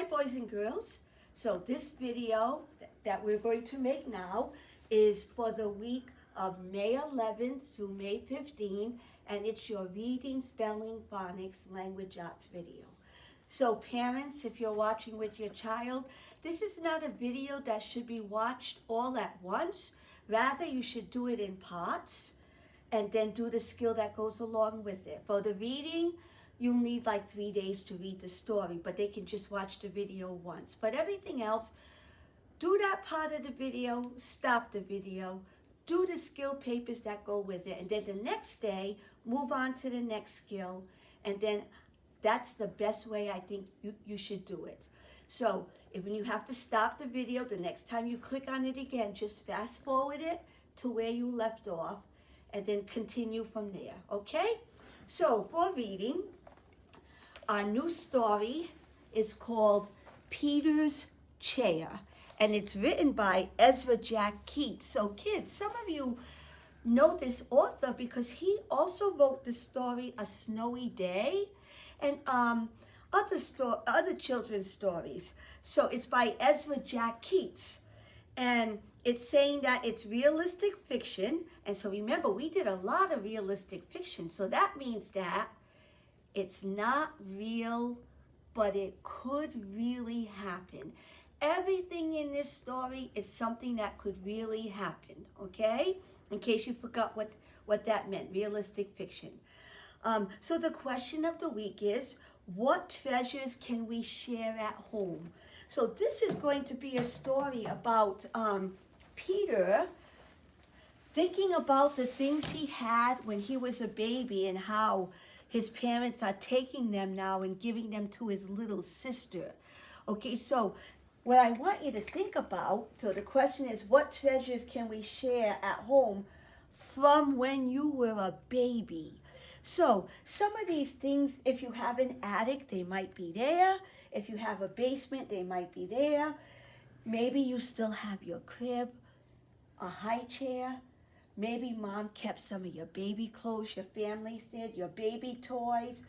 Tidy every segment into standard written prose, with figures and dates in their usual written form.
boys and girls. So this video that we're going to make now is for the week of May 11th to May 15th, and it's your reading, spelling, phonics, language arts video. So parents, if you're watching with your child, this is not a video that should be watched all at once. Rather, you should do it in parts and then do the skill that goes along with it. For the reading, you'll need like 3 days to read the story, but they can just watch the video once. But everything else, do that part of the video, stop the video, do the skill papers that go with it, and then the next day, move on to the next skill, and then that's the best way I think you should do it. So when you have to stop the video, the next time you click on it again, just fast forward it to where you left off, and then continue from there, okay? So for reading, our new story is called Peter's Chair, and it's written by Ezra Jack Keats. So kids, some of you know this author because he also wrote the story A Snowy Day and other children's stories. So it's by Ezra Jack Keats, and it's saying that it's realistic fiction. And so remember, we did a lot of realistic fiction, so that means that it's not real, but it could really happen. Everything in this story is something that could really happen, okay? In case you forgot what that meant, realistic fiction. So the question of the week is, what treasures can we share at home? So this is going to be a story about Peter thinking about the things he had when he was a baby and how his parents are taking them now and giving them to his little sister. Okay, so what I want you to think about, so the question is, what treasures can we share at home from when you were a baby? So some of these things, if you have an attic, they might be there. If you have a basement, they might be there. Maybe you still have your crib, a high chair. Maybe mom kept some of your baby clothes, your family did, your baby toys.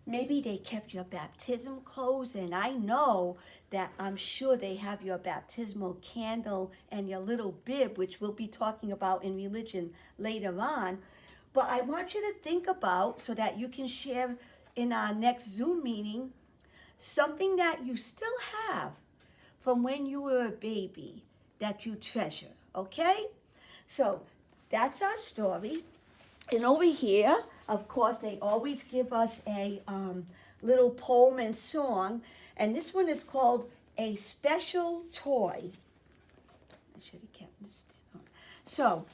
Maybe they kept your baptism clothes, and I know that I'm sure they have your baptismal candle and your little bib, which we'll be talking about in religion later on. But I want you to think about, so that you can share in our next Zoom meeting, something that you still have from when you were a baby that you treasure, okay? So that's our story. And over here, of course, they always give us a little poem and song. And this one is called A Special Toy. I should have kept this down. So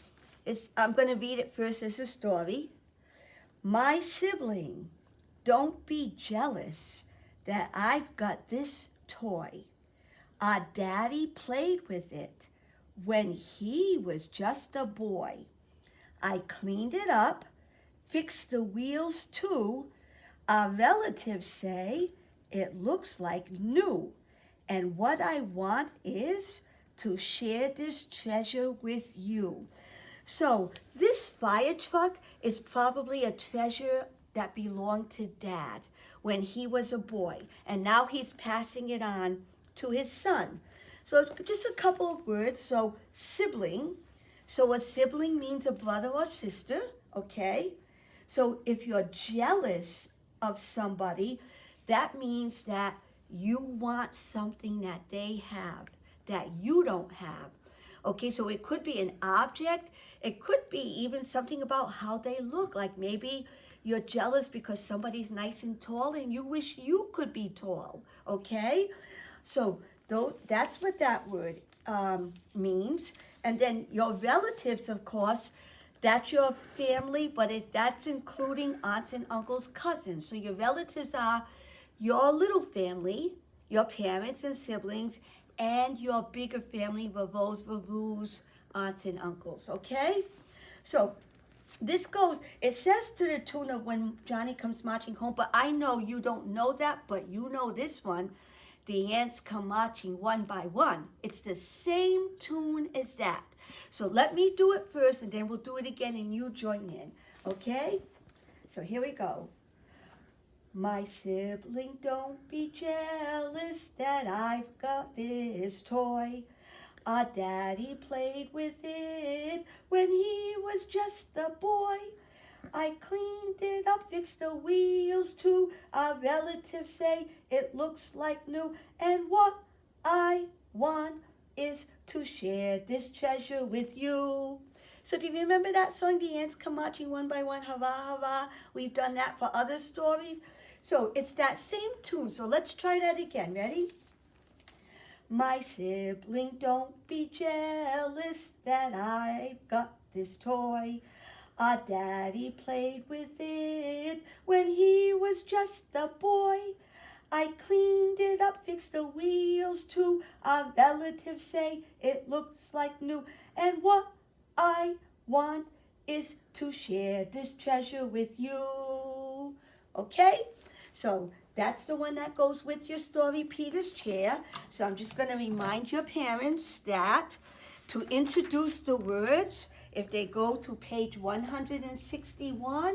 I'm going to read it first as a story. My sibling, don't be jealous that I've got this toy. Our daddy played with it when he was just a boy. I cleaned it up, fixed the wheels too. Our relatives say it looks like new. And what I want is to share this treasure with you. So this fire truck is probably a treasure that belonged to Dad when he was a boy. And now he's passing it on to his son. So just a couple of words. So sibling. So a sibling means a brother or sister, okay? So if you're jealous of somebody, that means that you want something that they have that you don't have. Okay, so it could be an object. It could be even something about how they look. Like maybe you're jealous because somebody's nice and tall and you wish you could be tall, okay? So that's what that word means. And then your relatives, of course, that's your family, but that's including aunts and uncles, cousins. So your relatives are your little family, your parents and siblings, and your bigger family, Vavos, Vavus, aunts and uncles, okay? So this goes, it says to the tune of When Johnny Comes Marching Home, but I know you don't know that, but you know this one. The ants come marching one by one. It's the same tune as that. So let me do it first, and then we'll do it again, and you join in, okay? So here we go. My sibling, don't be jealous that I've got this toy. Our daddy played with it when he was just a boy. I cleaned it up, fixed the wheels too. Our relatives say it looks like new. And what I want is to share this treasure with you. So do you remember that song, The Ants Come Marching One by One, Hurrah, Hurrah? We've done that for other stories. So it's that same tune. So let's try that again. Ready? My sibling, don't be jealous that I've got this toy. Our daddy played with it when he was just a boy. I cleaned it up, fixed the wheels too. Our relatives say it looks like new. And what I want is to share this treasure with you. Okay? So that's the one that goes with your story, Peter's Chair. So I'm just going to remind your parents that to introduce the words, if they go to page 161,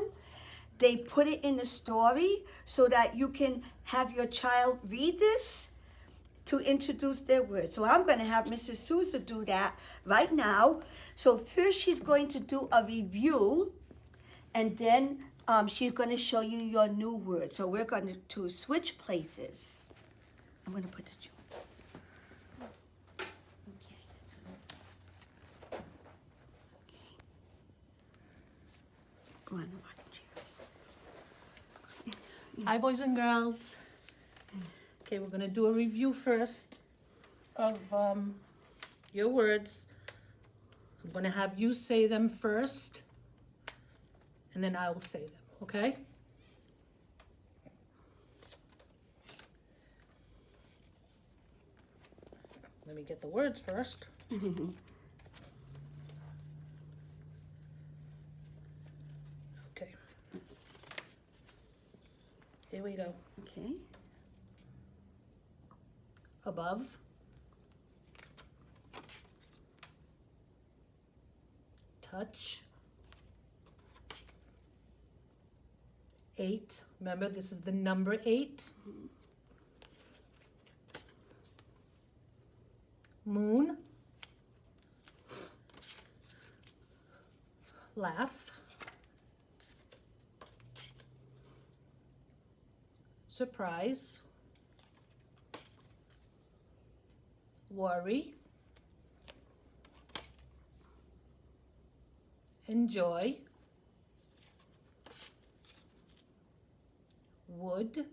they put it in the story so that you can have your child read this to introduce their words. So I'm going to have Mrs. Souza do that right now. So first she's going to do a review, and then she's going to show you your new words. So we're going to switch places. I'm going to put the Go on, Hi, boys and girls. Okay, we're going to do a review first of your words. I'm going to have you say them first, and then I will say them, okay? Let me get the words first. Okay. Here we go. Okay. Above. Touch. 8. Remember, this is the number 8. Moon. Laugh. Surprise. Worry. Enjoy. Would.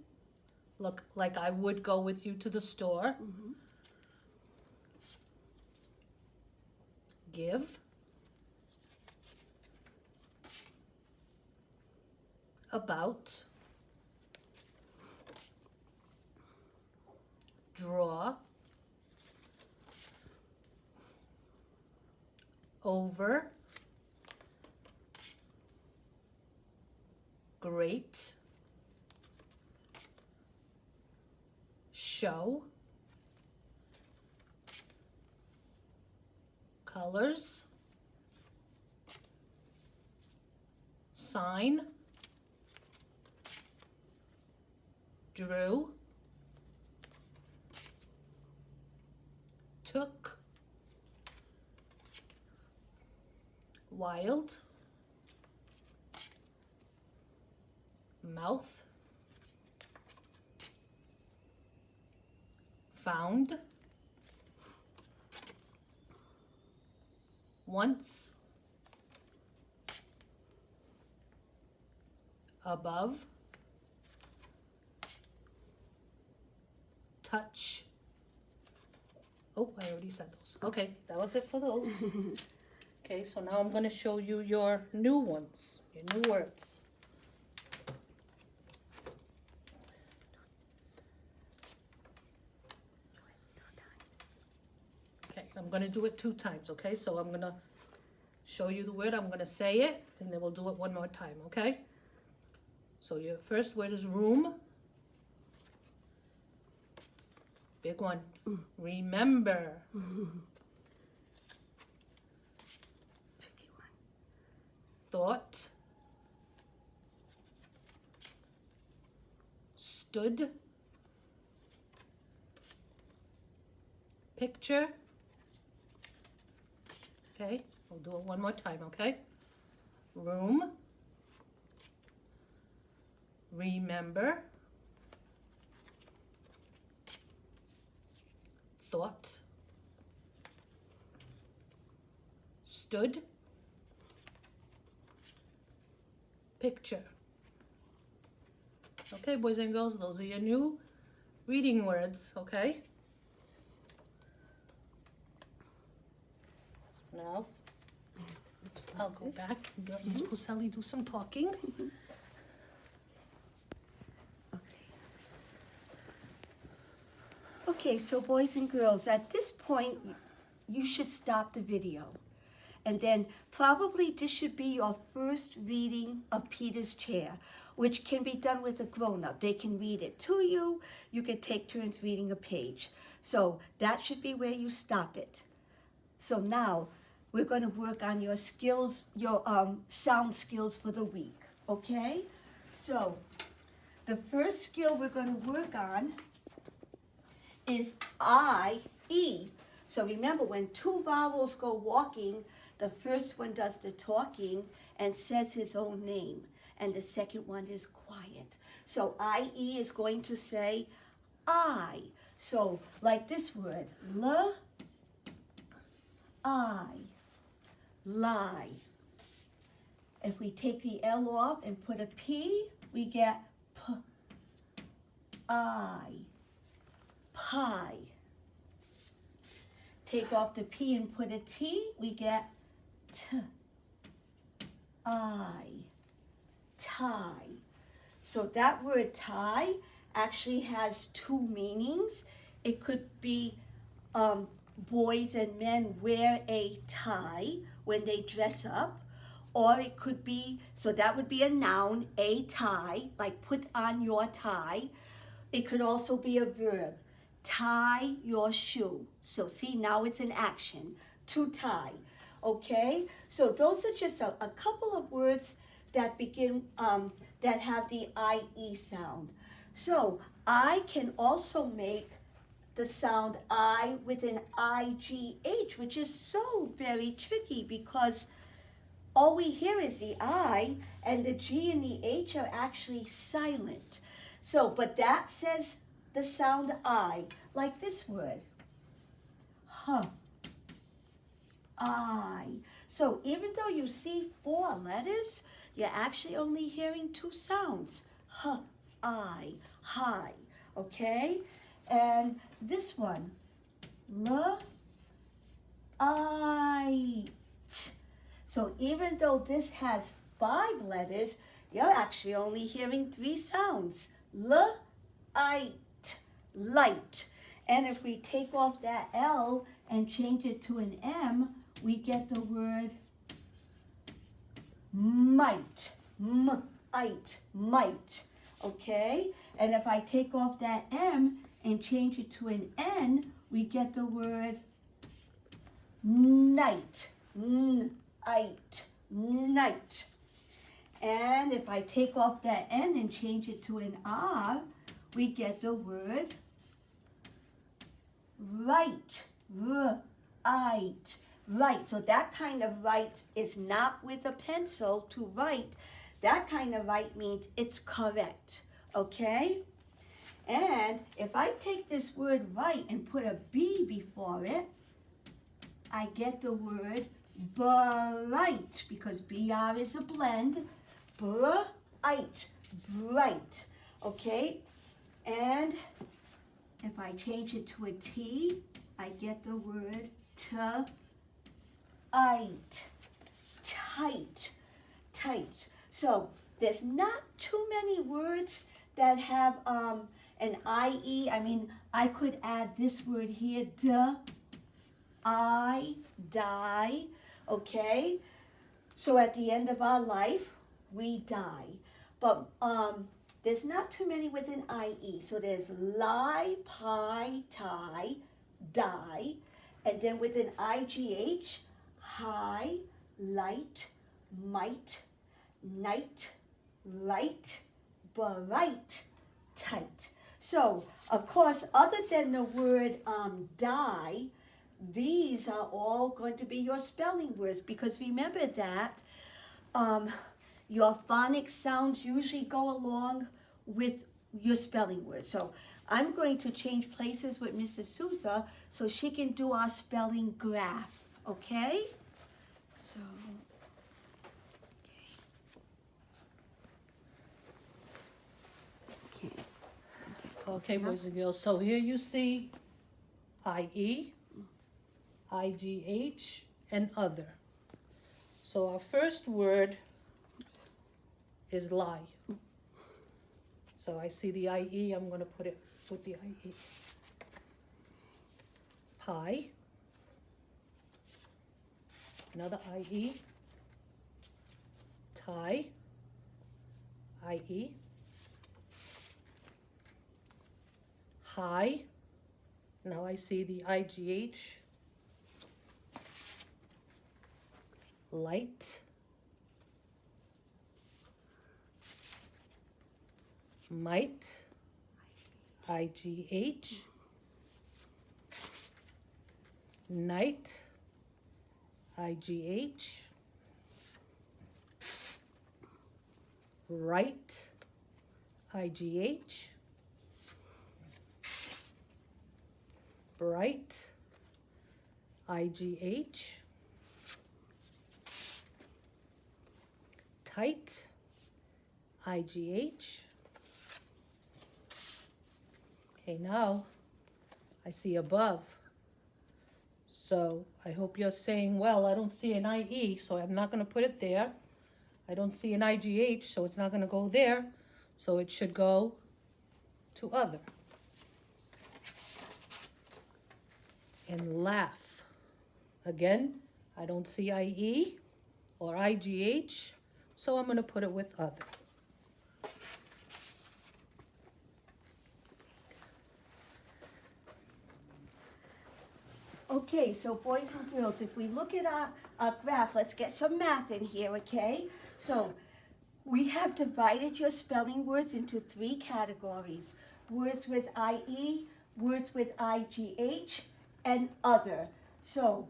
Look like I would go with you to the store. Give. About. Draw. Over. Great. Show. Colors. Sign. Drew. Took. Wild. Mouth. Found. Once. Above. Touch. Oh, I already said those. Okay, that was it for those. Okay, so now I'm going to show you your new ones, your new words. Okay, I'm going to do it 2 times, okay? So I'm going to show you the word, I'm going to say it, and then we'll do it one more time, okay? So your first word is room. Big one. Remember. Tricky one. Thought. stood, picture, okay, we'll do it one more time, okay? Room, remember, thought, stood, picture. Okay, boys and girls, those are your new reading words, okay? Now, I'll go back and let Miss Pucelli do some talking. Okay, so boys and girls, at this point, you should stop the video. And then probably this should be your first reading of Peter's Chair, which can be done with a grown-up. They can read it to you. You can take turns reading a page. So that should be where you stop it. So now we're going to work on your skills, your sound skills for the week, okay? So the first skill we're going to work on is I-E. So remember, when two vowels go walking, the first one does the talking and says his own name, and the second one is quiet. So I-E is going to say I. So like this word, I, lie. If we take the L off and put a P, we get P, I, pie. Take off the P and put a T, we get T, I, tie. So that word tie actually has two meanings. It could be boys and men wear a tie when they dress up, or it could be, so that would be a noun, a tie, like put on your tie. It could also be a verb, tie your shoe. So see, now it's an action, to tie, okay? So those are just a couple of words that begin, that have the I-E sound. So I can also make the sound I with an I-G-H, which is so very tricky because all we hear is the I, and the G and the H are actually silent. So, but that says the sound I, like this word, huh, I. So even though you see 4 letters, you're actually only hearing 2 sounds, huh, I, hi, okay? And this one, I. So even though this has 5 letters, you're actually only hearing 3 sounds. I, light. And if we take off that L and change it to an M, we get the word might. M-ite, might. Okay? And if I take off that M and change it to an N, we get the word night. N-ite, night. And if I take off that N and change it to an R, we get the word right. Right. Right. So that kind of write is not with a pencil to write. That kind of write means it's correct. Okay? And if I take this word right and put a B before it, I get the word bright, because BR is a blend. Bright, bright, okay? And if I change it to a T, I get the word tight, tight, tight. So there's not too many words that have an IE. I mean, I could add this word here, I, die, okay? So at the end of our life, we die. But there's not too many with an IE. So there's lie, pie, tie, die. And then with an IGH, high, light, might, night, light, bright, tight. So, of course, other than the word die, these are all going to be your spelling words, because remember that your phonic sounds usually go along with your spelling words. So I'm going to change places with Mrs. Souza so she can do our spelling graph, okay? So, okay. Okay, boys and girls, so here you see IE, IGH, and other. So our first word is lie. So I see the IE, I'm gonna put it with the IE. Pie, another IE. Tie, IE. High, now I see the IGH. Light, might, IGH. Night, IGH. Right, IGH. Bright, IGH. Tight, IGH. Okay, now I see above. So I hope you're saying, well, I don't see an IE, so I'm not going to put it there. I don't see an IGH, so it's not going to go there. So it should go to other. And laugh. Again, I don't see IE or IGH, so I'm going to put it with other. Okay, so boys and girls, if we look at our graph, let's get some math in here, okay? So we have divided your spelling words into 3 categories. Words with IE, words with IGH, and other. So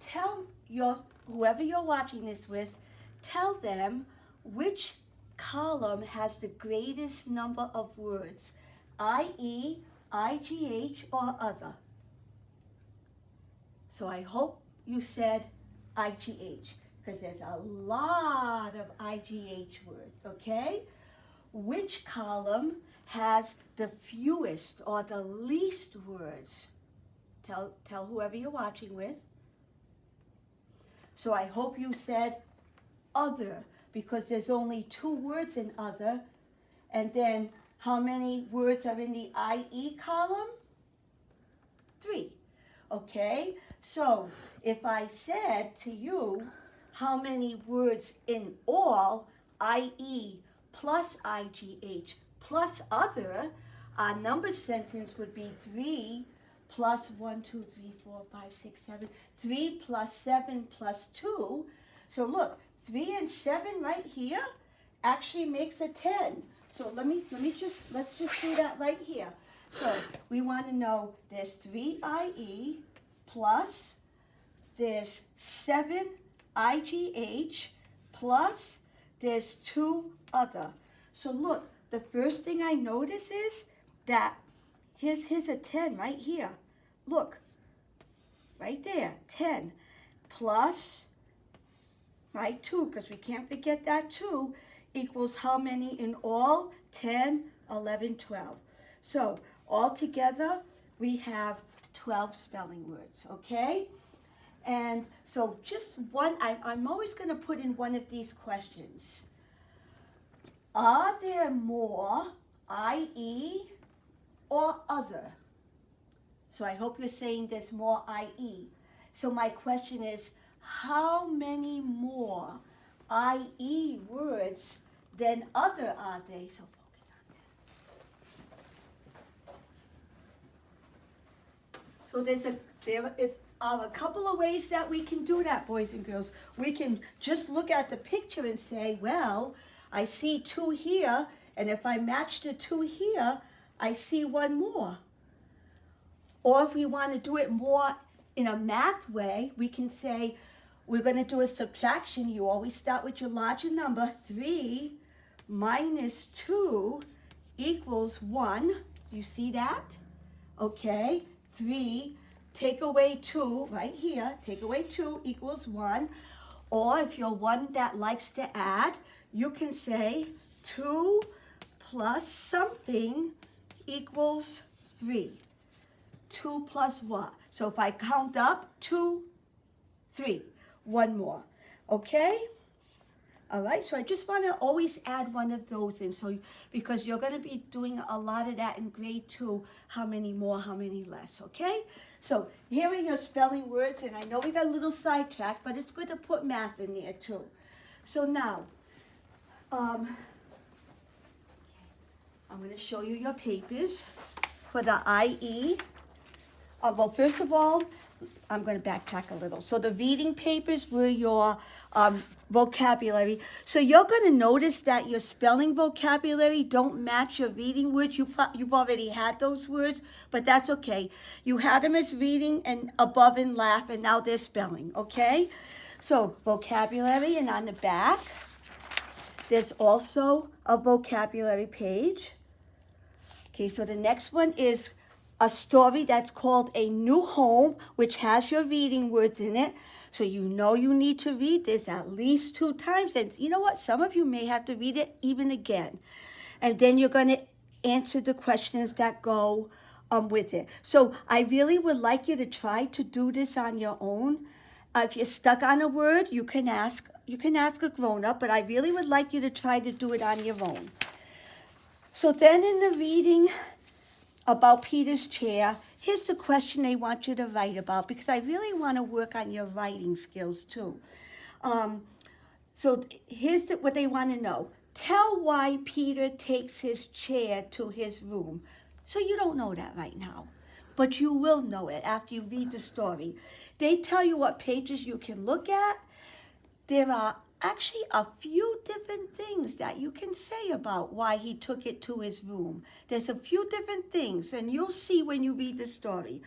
tell whoever you're watching this with, tell them which column has the greatest number of words, IE, IGH, or other. So I hope you said IGH, because there's a lot of IGH words, okay? Which column has the fewest or the least words? Tell whoever you're watching with. So I hope you said other, because there's only 2 words in other. And then how many words are in the IE column? 3. Okay, so if I said to you, how many words in all, IE plus IGH plus other, our number sentence would be 3 plus 1, 2, 3, 4, 5, 6, 7. 3 plus 7 plus 2. So look, 3 and 7 right here actually makes a 10. So let's just do that right here. So we want to know there's 3 IE plus there's 7 IGH plus there's 2 other. So look, the first thing I notice is that here's a 10 right here. Look, right there, 10 plus, right, 2, because we can't forget that 2 equals how many in all? 10, 11, 12. So altogether, we have 12 spelling words, okay? And so just one, I'm always going to put in one of these questions. Are there more IE or other? So I hope you're saying there's more IE. So my question is, how many more IE words than other are they? So focus on that. So there is a couple of ways that we can do that, boys and girls. We can just look at the picture and say, well, I see 2 here, And if I match the 2 here, I see one more. Or if we want to do it more in a math way, we can say, we're going to do a subtraction. You always start with your larger number. 3 minus 2 equals 1. Do you see that? Okay. 3, take away 2, right here. Take away 2 equals 1. Or if you're one that likes to add, you can say 2 plus something equals 3. 2 plus what? So if I count up, 2, 3. One more. Okay? All right, so I just want to always add one of those in, so because you're going to be doing a lot of that in grade 2, how many more, how many less, okay? So here are your spelling words, and I know we got a little sidetracked, but it's good to put math in there too. So now, I'm going to show you your papers for the IE. Well, first of all, I'm going to backtrack a little. So the reading papers were your vocabulary. So you're going to notice that your spelling vocabulary don't match your reading words. You've already had those words, but that's okay. You had them as reading and above and laugh, and now they're spelling, okay? So vocabulary, and on the back, there's also a vocabulary page. Okay, so the next one is a story that's called A New Home, which has your reading words in it. So you know you need to read this at least 2 times. And you know what? Some of you may have to read it even again. And then you're going to answer the questions that go with it. So I really would like you to try to do this on your own. If you're stuck on a word, you can ask a grown-up, but I really would like you to try to do it on your own. So then in the reading about Peter's chair, here's the question they want you to write about, because I really want to work on your writing skills too. So here's what they want to know. Tell why Peter takes his chair to his room. So you don't know that right now, but you will know it after you read the story. They tell you what pages you can look at. There are actually a few different things that you can say about why he took it to his room. There's a few different things, and you'll see when you read the story.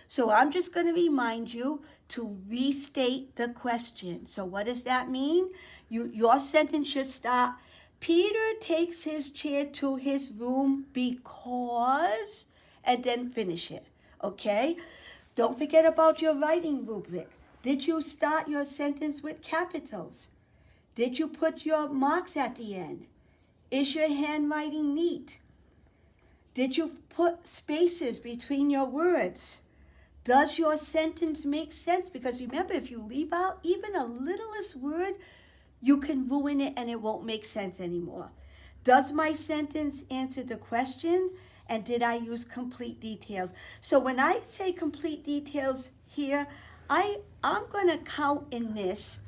So I'm just going to remind you to restate the question. So what does that mean? Your sentence should start, Peter takes his chair to his room because, and then finish it, okay? Don't forget about your writing rubric. Did you start your sentence with capitals? Did you put your marks at the end? Is your handwriting neat? Did you put spaces between your words? Does your sentence make sense? Because remember, if you leave out even a littlest word, you can ruin it and it won't make sense anymore. Does my sentence answer the question? And did I use complete details? So when I say complete details here, I'm going to count in this.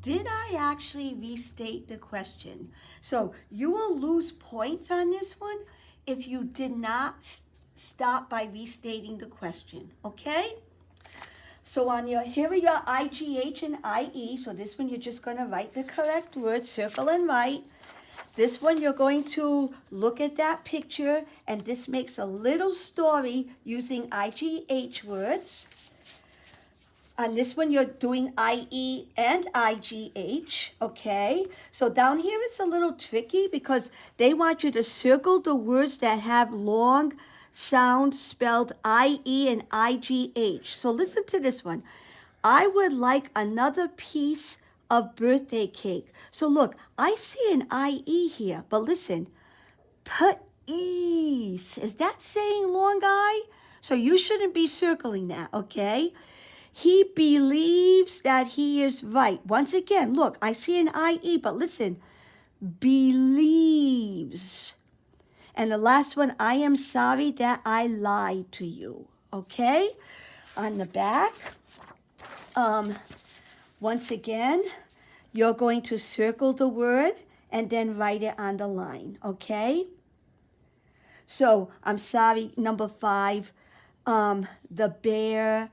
Did I actually restate the question? So you will lose points on this one if you did not stop by restating the question, okay? So here are your IGH and IE. So this one you're just going to write the correct word, circle and write. This one you're going to look at that picture, and this makes a little story using IGH words. On this one, you're doing IE and IGH, okay? So down here it's a little tricky because they want you to circle the words that have long sound spelled IE and IGH. So listen to this one. I would like another piece of birthday cake. So look, I see an IE here, but listen, please. Is that saying long I? So you shouldn't be circling that, okay? He believes that he is right. Once again, look, I see an IE, but listen, believes. And the last one, I am sorry that I lied to you, okay? On the back, once again, you're going to circle the word and then write it on the line, okay? So, I'm sorry, number 5, the bear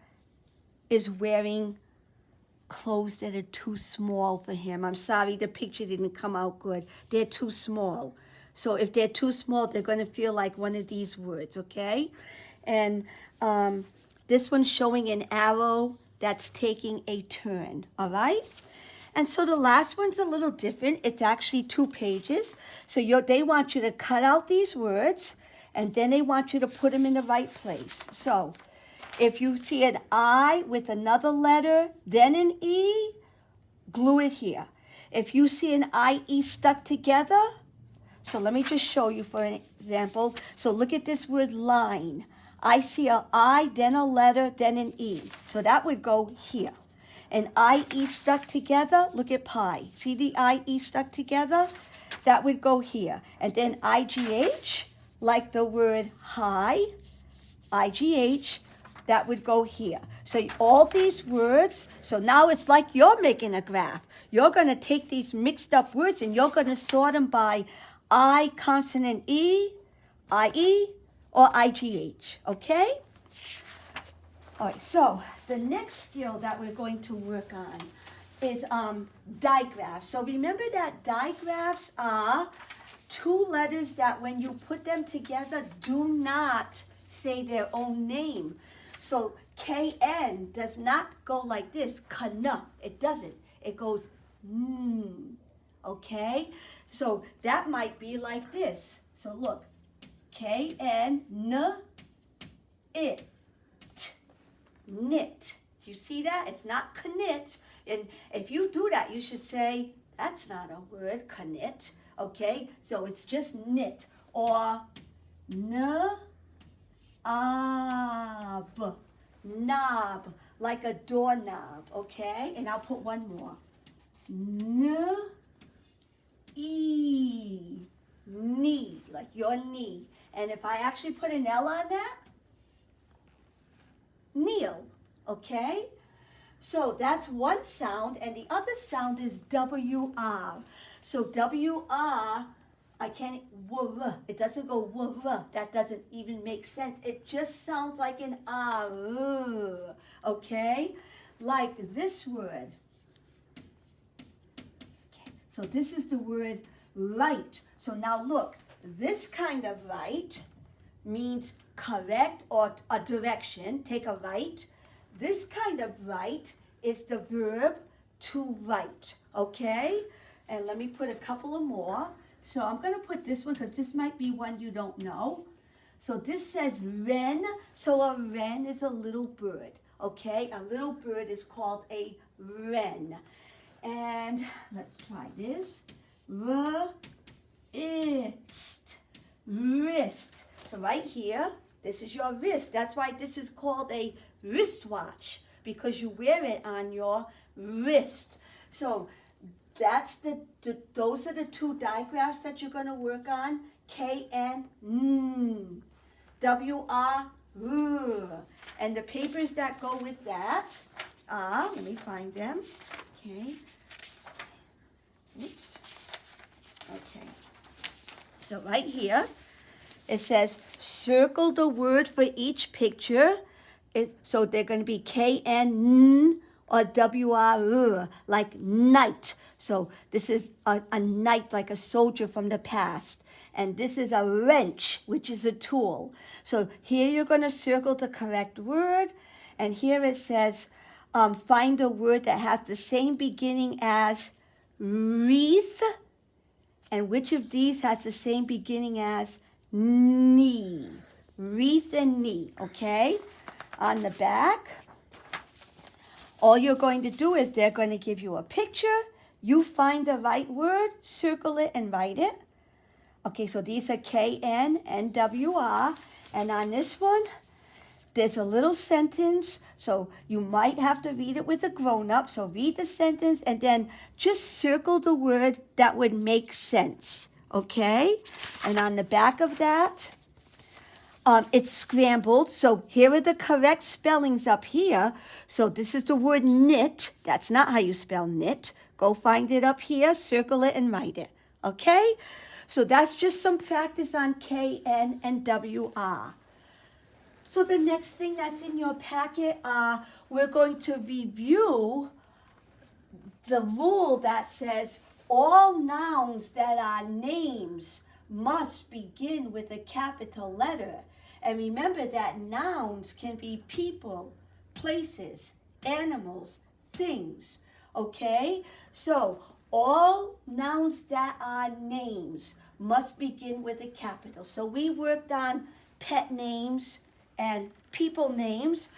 is wearing clothes that are too small for him. I'm sorry, the picture didn't come out good. They're too small. So if they're too small, they're going to feel like one of these words, okay? And this one's showing an arrow that's taking a turn, all right? And so the last one's a little different. It's actually 2 pages. So they want you to cut out these words, and then they want you to put them in the right place. So if you see an I with another letter, then an E, glue it here. If you see an IE stuck together, so let me just show you for an example. So look at this word line. I see an I, then a letter, then an E. So that would go here. And IE stuck together, look at pie. See the IE stuck together? That would go here. And then IGH, like the word high, IGH, that would go here. So all these words, so now it's like you're making a graph. You're going to take these mixed up words and you're going to sort them by I consonant E, IE, or IGH, okay? All right, so the next skill that we're going to work on is digraphs. So remember that digraphs are 2 letters that when you put them together do not say their own name. So KN does not go like this, kana. It doesn't. It goes okay? So that might be like this. So look, KN, it. Knit. Do you see that? It's not knit. And if you do that, you should say, that's not a word, knit. Okay? So it's just knit. Or knob, like a doorknob. Okay? And I'll put one more. Knee, like your knee. And if I actually put an L on that, kneel, okay? So that's one sound, and the other sound is WR. So WR, I can't, it doesn't go, that doesn't even make sense. It just sounds like an R, okay? Like this word. Okay. So this is the word right. So now look, this kind of right means correct or a direction, take a right. This kind of right is the verb to write, okay? And let me put a couple of more. So I'm going to put this one because this might be one you don't know. So this says wren. So a wren is a little bird, okay? A little bird is called a wren. And let's try this. Wrist. So right here, this is your wrist. That's why this is called a wristwatch, because you wear it on your wrist. So that's those are the 2 digraphs that you're going to work on. KN, WR, and the papers that go with that are, let me find them. Okay. Oops. Okay. So right here, it says circle the word for each picture. So they're going to be KN or WR, like knight. So this is a knight, like a soldier from the past. And this is a wrench, which is a tool. So here you're going to circle the correct word. And here it says find a word that has the same beginning as wreath. And which of these has the same beginning as knee? Wreath and knee, okay? On the back, all you're going to do is they're going to give you a picture. You find the right word, circle it, and write it. Okay, so these are KN and WR. And on this one, there's a little sentence, so you might have to read it with a grown-up. So read the sentence and then just circle the word that would make sense, okay? And on the back of that, it's scrambled. So here are the correct spellings up here. So this is the word knit. That's not how you spell knit. Go find it up here, circle it, and write it, okay? So that's just some practice on KN and WR. So the next thing that's in your packet, we're going to review the rule that says all nouns that are names must begin with a capital letter. And remember that nouns can be people, places, animals, things. Okay? So all nouns that are names must begin with a capital. So we worked on pet names and people names,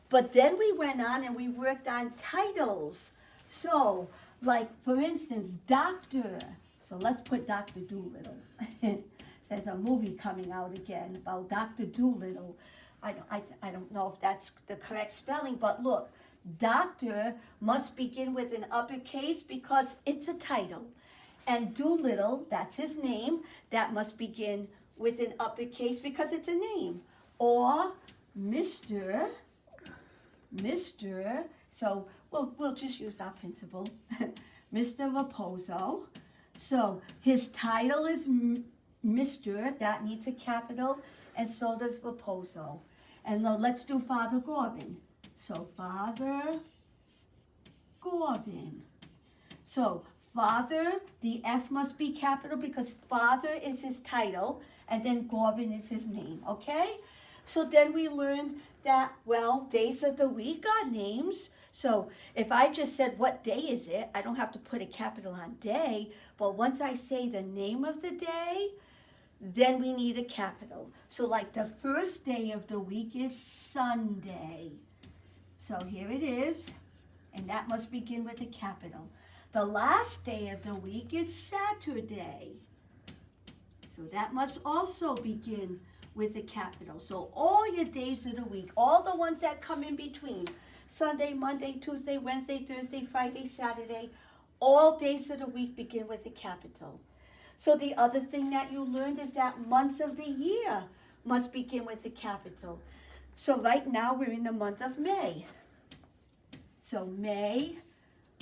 but then we went on and we worked on titles. So, like for instance, doctor. So let's put Dr. Doolittle. There's a movie coming out again about Dr. Doolittle. I don't know if that's the correct spelling, but look, doctor must begin with an uppercase because it's a title. And Doolittle, that's his name, that must begin with an uppercase because it's a name. Or Mr. So we'll just use our principal. Mr. Raposo. So his title is Mr. That needs a capital, and so does Raposo. And now let's do Father Gorman. So Father Gorman. So Father, the F must be capital because Father is his title, and then Gorman is his name, okay? So then we learned that, well, days of the week are names. So if I just said, what day is it? I don't have to put a capital on day, but once I say the name of the day, then we need a capital. So like the first day of the week is Sunday. So here it is, and that must begin with a capital. The last day of the week is Saturday. So that must also begin with a capital. So all your days of the week, all the ones that come in between, Sunday, Monday, Tuesday, Wednesday, Thursday, Friday, Saturday, all days of the week begin with a capital. So the other thing that you learned is that months of the year must begin with a capital. So right now we're in the month of May. So May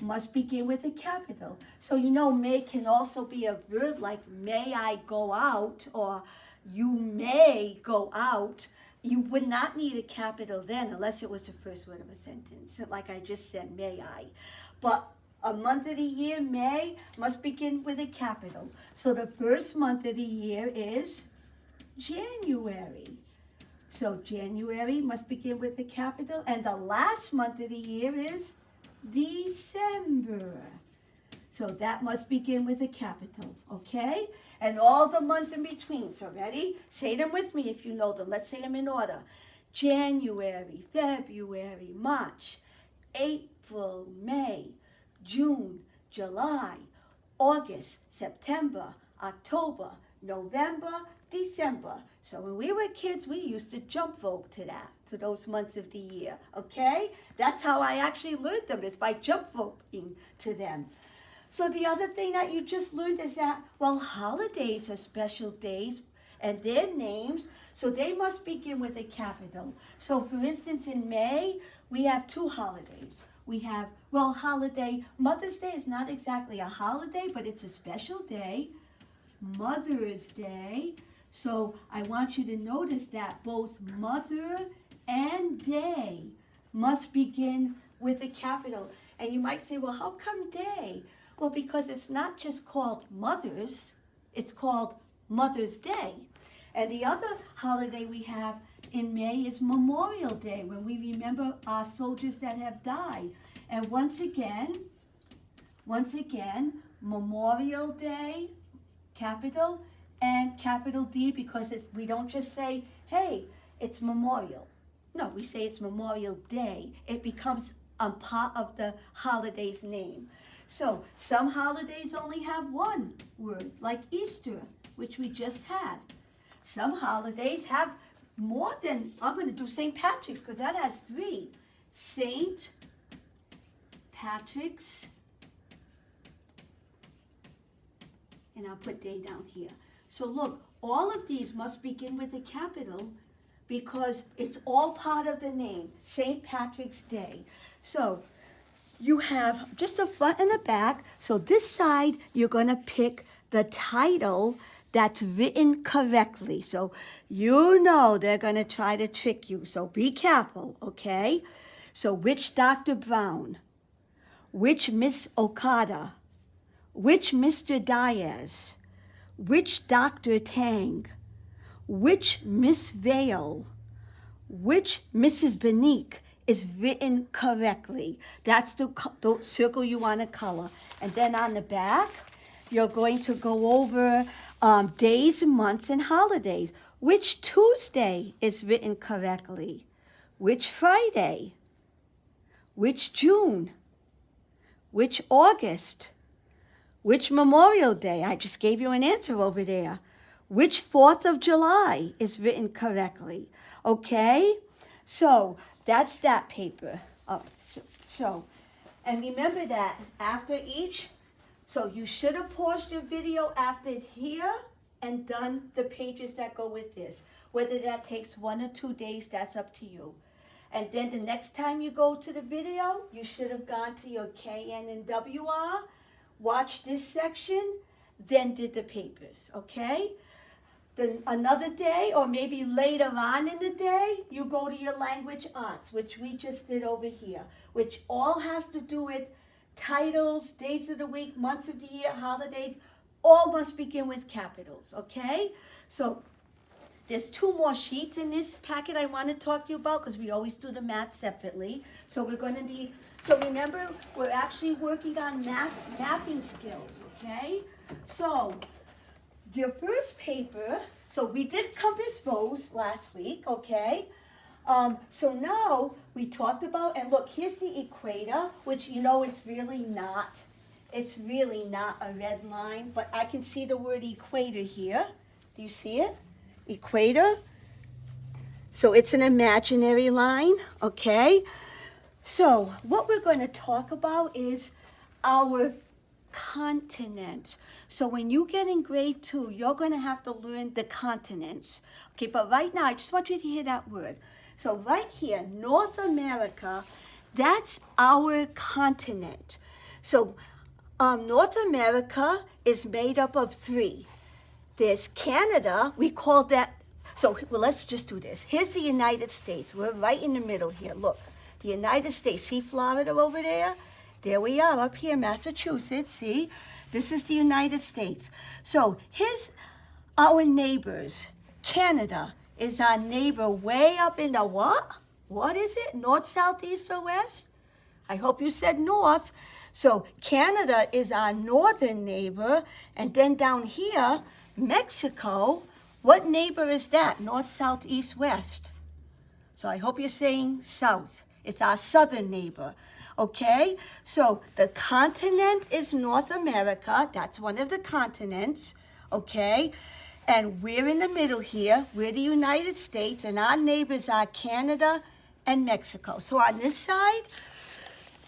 must begin with a capital. So you know may can also be a verb like may I go out or you may go out. You would not need a capital then unless it was the first word of a sentence, like I just said, may I. But a month of the year, May, must begin with a capital. So the first month of the year is January. So January must begin with a capital, and the last month of the year is December. So that must begin with a capital, okay? And all the months in between. So ready? Say them with me if you know them. Let's say them in order. January, February, March, April, May, June, July, August, September, October, November, December. So when we were kids, we used to jump rope to that, to those months of the year, okay? That's how I actually learned them, is by jump roping to them. So the other thing that you just learned is that, well, holidays are special days and their names, so they must begin with a capital. So for instance, in May, we have two holidays. We have, well, holiday, Mother's Day is not exactly a holiday, but it's a special day, Mother's Day. So I want you to notice that both mother and day must begin with a capital. And you might say, well, how come day? Well, because it's not just called Mother's, it's called Mother's Day. And the other holiday we have in May is Memorial Day, when we remember our soldiers that have died. And once again, Memorial Day, capital, and capital D, because we don't just say, hey, it's Memorial. No, we say it's Memorial Day. It becomes a part of the holiday's name. So some holidays only have one word, like Easter, which we just had. Some holidays have more than, I'm going to do St. Patrick's because that has three. St. Patrick's, and I'll put day down here. So look, all of these must begin with a capital because it's all part of the name, St. Patrick's Day. So you have just the front and the back. So this side, you're going to pick the title that's written correctly. So you know they're going to try to trick you. So be careful, okay? So which Dr. Brown? Which Miss Okada? Which Mr. Diaz? which Dr. Tang, which Miss Vale, which Mrs. Benique is written correctly. That's the circle you want to color. And then on the back, you're going to go over days, months, and holidays. Which Tuesday is written correctly? Which Friday? Which June? Which August? Which Memorial Day? I just gave you an answer over there. Which 4th of July is written correctly? Okay? So that's that paper. And remember that after each, so you should have paused your video after here and done the pages that go with this. Whether that takes 1 or 2 days, that's up to you. And then the next time you go to the video, you should have gone to your KN and WR, watched this section, then did the papers, okay? Then another day, or maybe later on in the day, you go to your language arts, which we just did over here, which all has to do with titles, days of the week, months of the year, holidays, all must begin with capitals, okay? So there's 2 more sheets in this packet I want to talk to you about because we always do the math separately. So we're going to need, so remember, we're actually working on mapping skills, okay? So your first paper, so we did compass bows last week, okay? So now we talked about, and look, here's the equator, which you know it's really not a red line, but I can see the word equator here. Do you see it? Equator. So it's an imaginary line, okay? So what we're going to talk about is our continents. So when you get in grade 2, you're going to have to learn the continents. Okay, but right now, I just want you to hear that word. So right here, North America, that's our continent. So North America is made up of 3. There's Canada, we call that, so well, let's just do this. Here's the United States. We're right in the middle here. Look, the United States. See Florida over there? There we are, up here, Massachusetts. See? This is the United States. So here's our neighbors. Canada is our neighbor way up in the what? What is it? North, south, east, or west? I hope you said north. So Canada is our northern neighbor. And then down here, Mexico, what neighbor is that? North, south, east, west. So I hope you're saying south. It's our southern neighbor. Okay? So the continent is North America. That's one of the continents. Okay? And we're in the middle here. We're the United States, and our neighbors are Canada and Mexico. So on this side,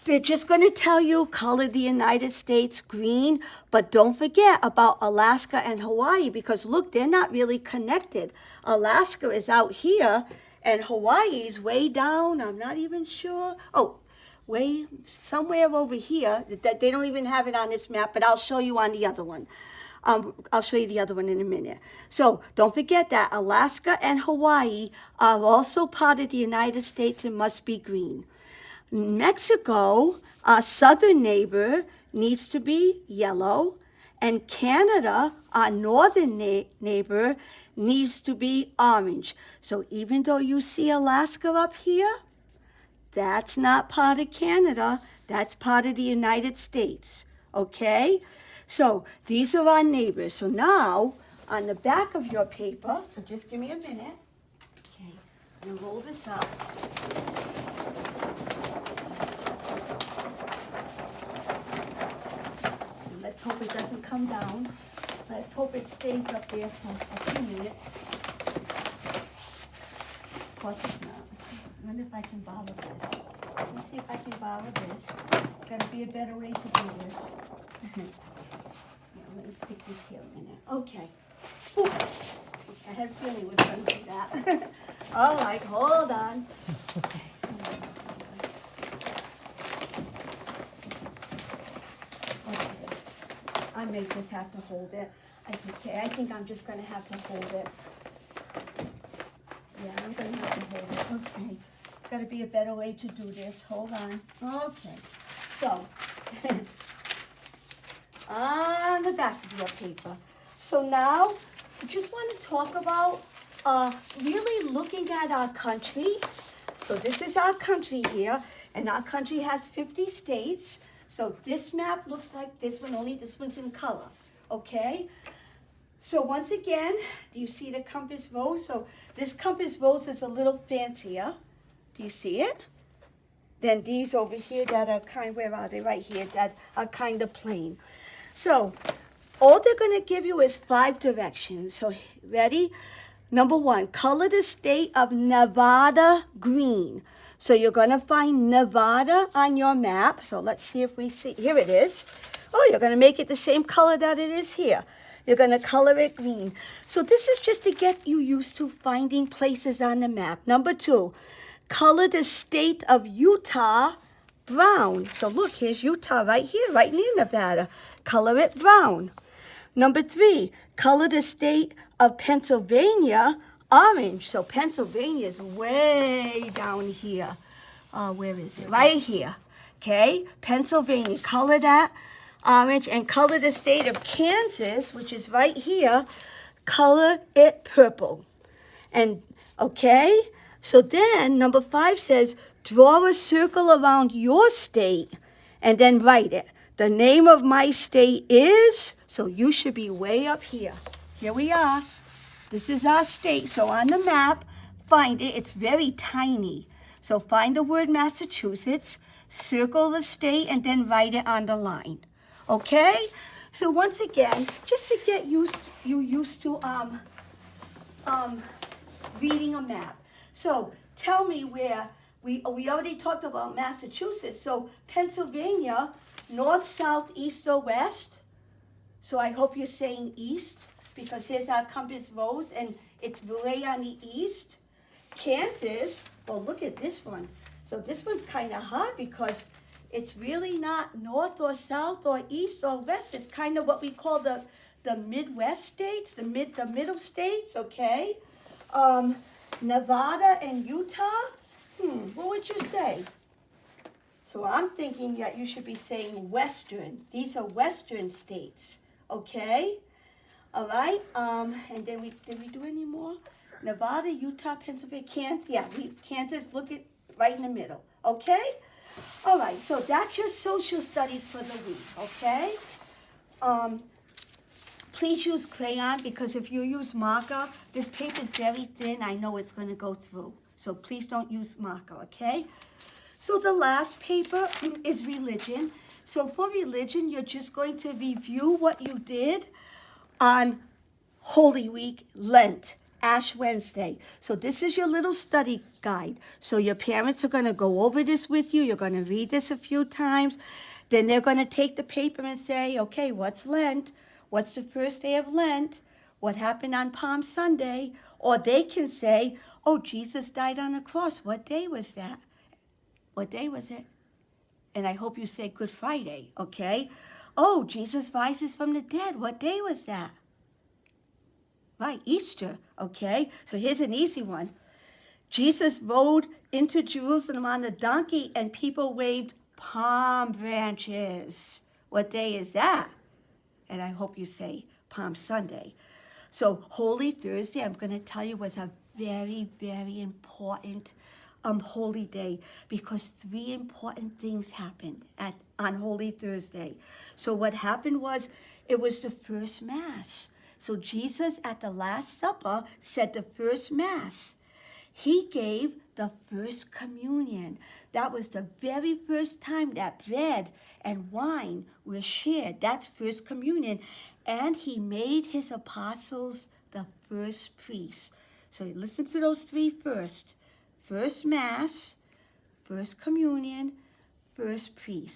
they're just going to tell you color the United States green, but don't forget about Alaska and Hawaii because look, they're not really connected. Alaska is out here and Hawaii is way down. I'm not even sure. Oh, way somewhere over here. They don't even have it on this map, but I'll show you on the other one. I'll show you the other one in a minute. So don't forget that Alaska and Hawaii are also part of the United States and must be green. Mexico, our southern neighbor, needs to be yellow, and Canada, our northern neighbor, needs to be orange. So even though you see Alaska up here, that's not part of Canada, that's part of the United States, okay? So these are our neighbors. So now, on the back of your paper, so just give me a minute. Okay, I'm gonna roll this up. Let's hope it doesn't come down. Let's hope it stays up there for a few minutes. Of course it's not. I wonder if I can borrow this. Let me see if I can borrow this. Gotta be a better way to do this. Yeah, I'm gonna stick this here a minute. Okay. Ooh. I had a feeling it was gonna do that. All right, hold on. Okay. I may just have to hold it. I think I'm just going to have to hold it. Yeah, I'm going to have to hold it. Okay. Got to be a better way to do this. Hold on. Okay. So, on the back of your paper. So now, I just want to talk about really looking at our country. So this is our country here, and our country has 50 states. So this map looks like this one, only this one's in color, okay? So once again, do you see the compass rose? So this compass rose is a little fancier. Do you see it? Then these over here that are where are they? Right here, that are kind of plain. So all they're going to give you is 5 directions. So ready? Number 1, color the state of Nevada green. So you're going to find Nevada on your map. So let's see if we see. Here it is. Oh, you're going to make it the same color that it is here. You're going to color it green. So this is just to get you used to finding places on the map. Number 2, color the state of Utah brown. So look, here's Utah right here, right near Nevada. Color it brown. Number 3, color the state of Pennsylvania orange. So Pennsylvania is way down here. Where is it? Right here. Okay, Pennsylvania. Color that orange, and color the state of Kansas, which is right here. Color it purple. And okay, so then number 5 says, draw a circle around your state and then write it. The name of my state is, so you should be way up here. Here we are. This is our state. So on the map, find it. It's very tiny. So find the word Massachusetts, circle the state, and then write it on the line. Okay? So once again, just to get used to reading a map. So tell me where, we already talked about Massachusetts. So Pennsylvania, north, south, east, or west? So I hope you're saying east, because here's our compass rose, and it's way on the east. Kansas, well, look at this one. So this one's kind of hard because it's really not north or south or east or west. It's kind of what we call the Midwest states, the middle states, okay? Nevada and Utah, what would you say? So I'm thinking that you should be saying western. These are western states, okay? All right, and then did we do any more? Nevada, Utah, Pennsylvania, Kansas, yeah, Kansas, look at right in the middle, okay? All right, so that's your social studies for the week, okay? Please use crayon, because if you use marker, this paper is very thin. I know it's going to go through. So please don't use marker, okay? So the last paper is religion. So for religion, you're just going to review what you did on Holy Week, Lent, Ash Wednesday. So this is your little study guide. So your parents are going to go over this with you. You're going to read this a few times. Then they're going to take the paper and say, okay, what's Lent? What's the first day of Lent? What happened on Palm Sunday? Or they can say, oh, Jesus died on the cross. What day was that? What day was it? And I hope you say Good Friday, okay? Oh, Jesus rises from the dead. What day was that? Right, Easter, okay? So here's an easy one. Jesus rode into Jerusalem on a donkey and people waved palm branches. What day is that? And I hope you say Palm Sunday. So Holy Thursday, I'm going to tell you, was a very, very important holy day, because 3 important things happened on Holy Thursday. So what happened was, it was the first Mass. So Jesus at the Last Supper said the first Mass. He gave the first communion. That was the very first time that bread and wine were shared. That's first communion. And he made his apostles the first priests. So listen to those 3 first. First Mass, first communion, first priest.